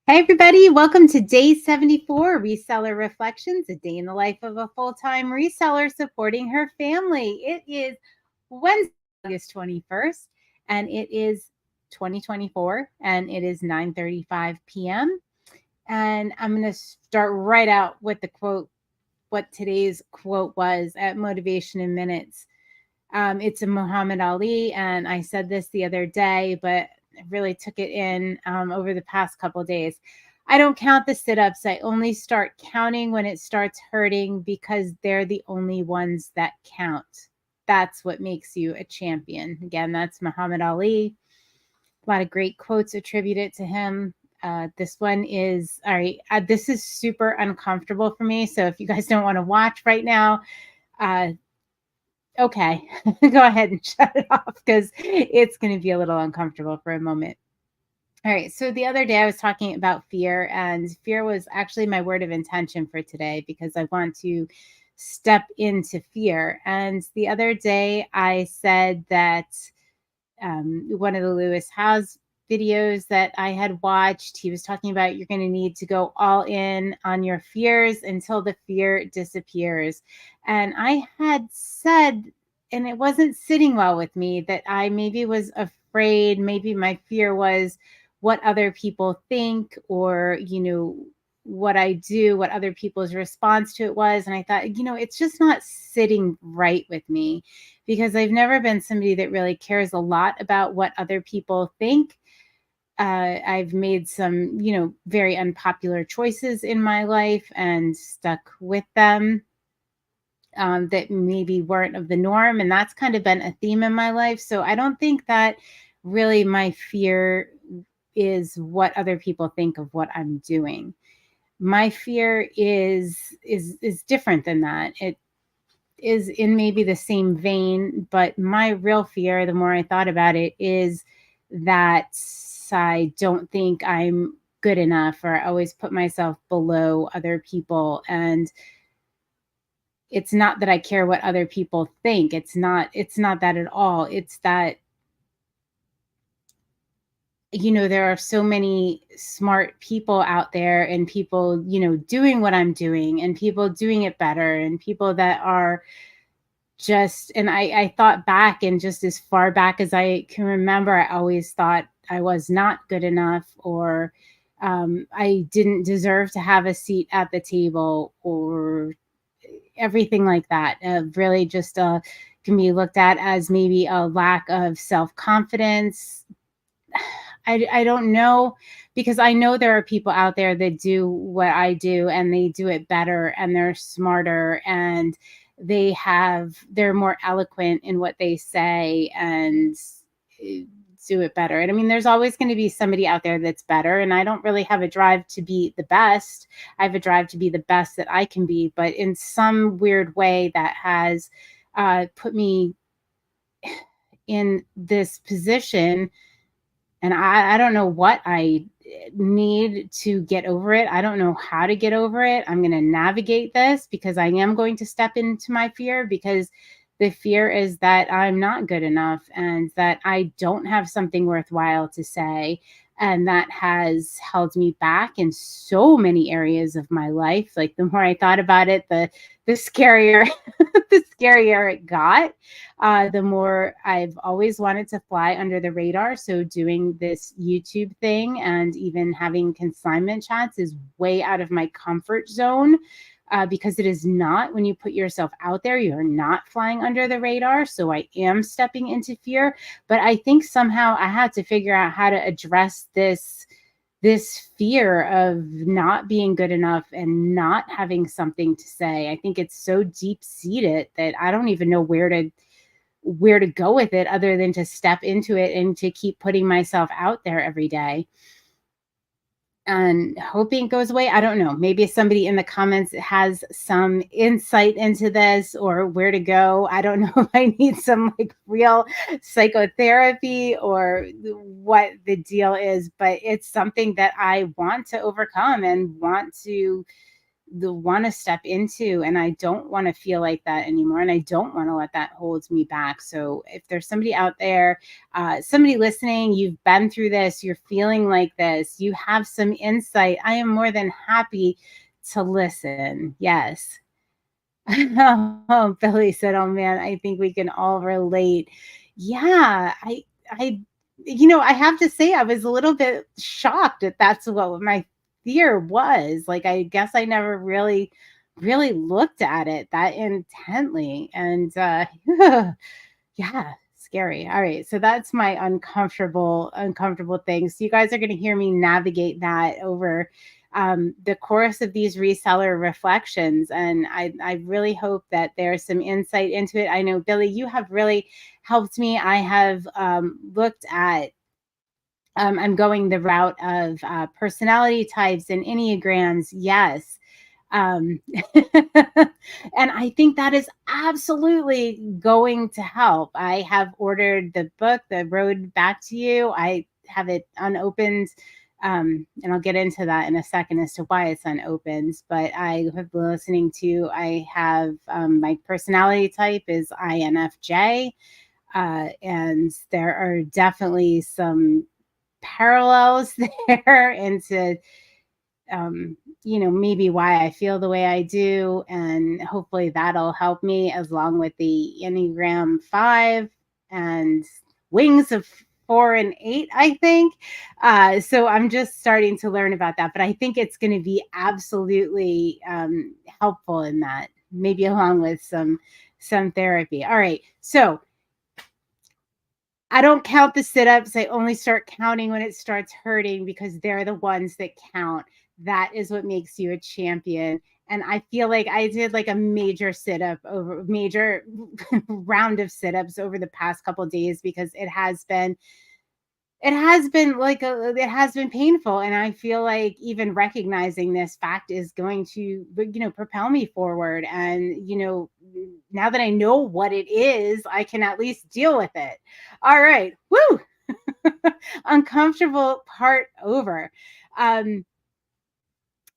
Hey everybody, welcome to day 74, Reseller Reflections, a day in the life of a full-time reseller supporting her family. It is Wednesday, August 21st, and it is 2024, and it is 9:35 p.m. And I'm going to start right out with the quote, what today's quote was at Motivation in Minutes. It's a Muhammad Ali, and I said this the other day, but I really took it in over the past couple of days. I don't count the sit-ups. I only start counting when it starts hurting because they're the only ones that count. That's what makes you a champion. Again, that's Muhammad Ali. A lot of great quotes attributed to him. This one is, all right, this is super uncomfortable for me. So if you guys don't want to watch right now, okay, go ahead and shut it off because it's going to be a little uncomfortable for a moment. All right. So the other day I was talking about fear, and fear was actually my word of intention for today because I want to step into fear. And the other day I said that one of the Lewis Howes videos that I had watched, he was talking about you're going to need to go all in on your fears until the fear disappears. And I had said, and it wasn't sitting well with me, that I maybe was afraid, maybe my fear was what other people think, or, what I do, what other people's response to it was. And I thought, it's just not sitting right with me because I've never been somebody that really cares a lot about what other people think. I've made some, very unpopular choices in my life and stuck with them that maybe weren't of the norm. And that's kind of been a theme in my life. So I don't think that really my fear is what other people think of what I'm doing. My fear is different than that. It is in maybe the same vein, but my real fear, the more I thought about it, is that I don't think I'm good enough, or I always put myself below other people. And it's not that I care what other people think. It's not that at all. It's that there are so many smart people out there, and people, doing what I'm doing, and people doing it better, and people that are just, and I thought back, and just as far back as I can remember, I always thought I was not good enough, or I didn't deserve to have a seat at the table, or everything like that. Really just can be looked at as maybe a lack of self-confidence. I don't know, because I know there are people out there that do what I do, and they do it better, and they're smarter, and they're more eloquent in what they say, and do it better. And I mean, there's always going to be somebody out there that's better, and I don't really have a drive to be the best. I have a drive to be the best that I can be, but in some weird way that has put me in this position. And I don't know what I need to get over it. I don't know how to get over it. I'm going to navigate this because I am going to step into my fear, because the fear is that I'm not good enough, and that I don't have something worthwhile to say. And that has held me back in so many areas of my life. Like, the more I thought about it, the scarier the scarier it got. The more I've always wanted to fly under the radar. So doing this YouTube thing and even having consignment chats is way out of my comfort zone. Because it is not. When you put yourself out there, you're not flying under the radar. So I am stepping into fear, but I think somehow I had to figure out how to address this fear of not being good enough and not having something to say. I think it's so deep seated that I don't even know where to go with it, other than to step into it and to keep putting myself out there every day and hoping it goes away. I don't know. Maybe somebody in the comments has some insight into this, or where to go. I don't know if I need some like real psychotherapy or what the deal is, but it's something that I want to overcome and want to want to step into, and I don't want to feel like that anymore, and I don't want to let that hold me back. So if there's somebody out there, somebody listening, you've been through this, you're feeling like this, you have some insight, I am more than happy to listen. Yes. Oh, Billy said, "Oh man, I think we can all relate." Yeah, I, I have to say, I was a little bit shocked that that's what my fear was. Like, I guess I never really looked at it that intently, and yeah, scary. All right, so that's my uncomfortable thing. So you guys are going to hear me navigate that over the course of these reseller reflections, and I really hope that there's some insight into it. I know, Billy, you have really helped me. I have looked at I'm going the route of personality types and enneagrams. Yes. Um, and I think that is absolutely going to help. I have ordered the book, The Road Back to You. I have it unopened. And I'll get into that in a second as to why it's unopened. But I have been listening to, I have my personality type is INFJ. And there are definitely some parallels there into maybe why I feel the way I do, and hopefully that'll help me, as long with the Enneagram 5 and wings of 4 and 8, I think. So I'm just starting to learn about that, but I think it's going to be absolutely helpful in that, maybe along with some therapy. All right, so I don't count the sit-ups. I only start counting when it starts hurting, because they're the ones that count. That is what makes you a champion. And I feel like I did like a major round of sit-ups over the past couple of days, because it has been painful, and I feel like even recognizing this fact is going to propel me forward. And now that I know what it is, I can at least deal with it. All right, woo. Uncomfortable part over.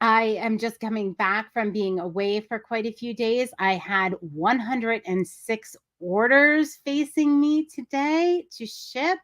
I am just coming back from being away for quite a few days. I had 106 orders facing me today to ship,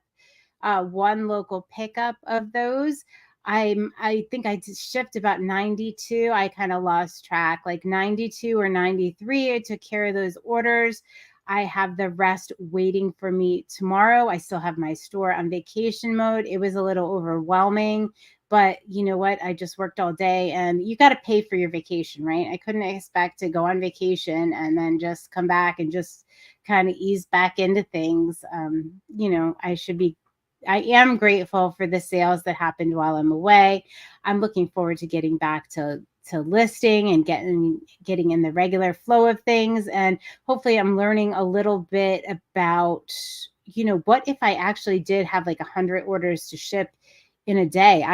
one local pickup of those. I think I shipped about 92. I kind of lost track, like 92 or 93. I took care of those orders. I have the rest waiting for me tomorrow. I still have my store on vacation mode. It was a little overwhelming, but you know what? I just worked all day, and you got to pay for your vacation, right? I couldn't expect to go on vacation and then just come back and just kind of ease back into things. I am grateful for the sales that happened while I'm away. I'm looking forward to getting back to listing and getting in the regular flow of things. And hopefully I'm learning a little bit about, what if I actually did have like 100 orders to ship in a day?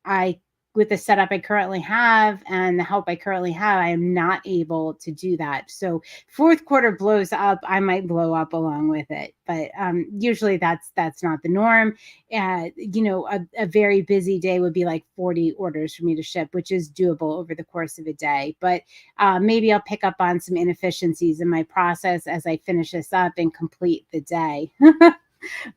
I with the setup I currently have and the help I currently have, I am not able to do that. So fourth quarter blows up, I might blow up along with it. But usually that's not the norm. A very busy day would be like 40 orders for me to ship, which is doable over the course of a day. But maybe I'll pick up on some inefficiencies in my process as I finish this up and complete the day.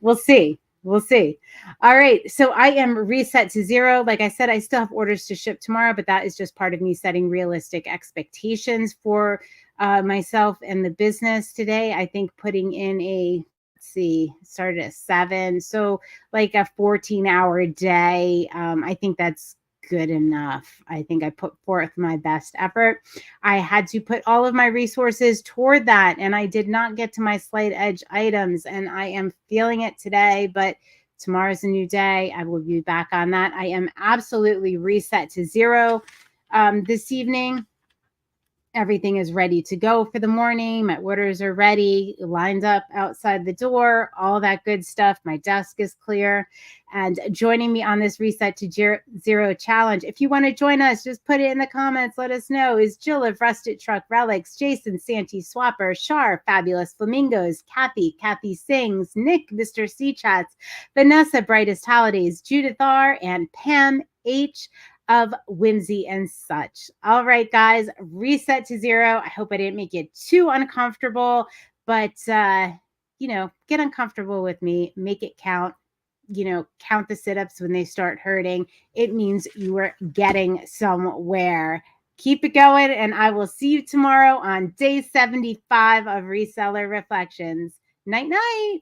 We'll see. We'll see. All right. So I am reset to zero. Like I said, I still have orders to ship tomorrow, but that is just part of me setting realistic expectations for myself and the business today. I think putting in started at 7. So like a 14-hour day. I think that's good enough. I think I put forth my best effort. I had to put all of my resources toward that, and I did not get to my slight edge items, and I am feeling it today, but tomorrow's a new day. I will be back on that. I am absolutely reset to zero this evening. Everything is ready to go for the morning. My orders are ready, lined up outside the door, all that good stuff. My desk is clear. And joining me on this Reset to Zero challenge, if you want to join us, just put it in the comments. Let us know. Is Jill of Rusted Truck Relics, Jason, Santee Swapper, Shar, Fabulous Flamingos, Kathy Sings, Nick, Mr. C Chats, Vanessa, Brightest Holidays, Judith R, and Pam H. of whimsy and such. All right, guys, reset to zero. I hope I didn't make it too uncomfortable, but get uncomfortable with me, make it count. Count the sit-ups when they start hurting. It means you are getting somewhere. Keep it going, and I will see you tomorrow on day 75 of Reseller Reflections. Night, night.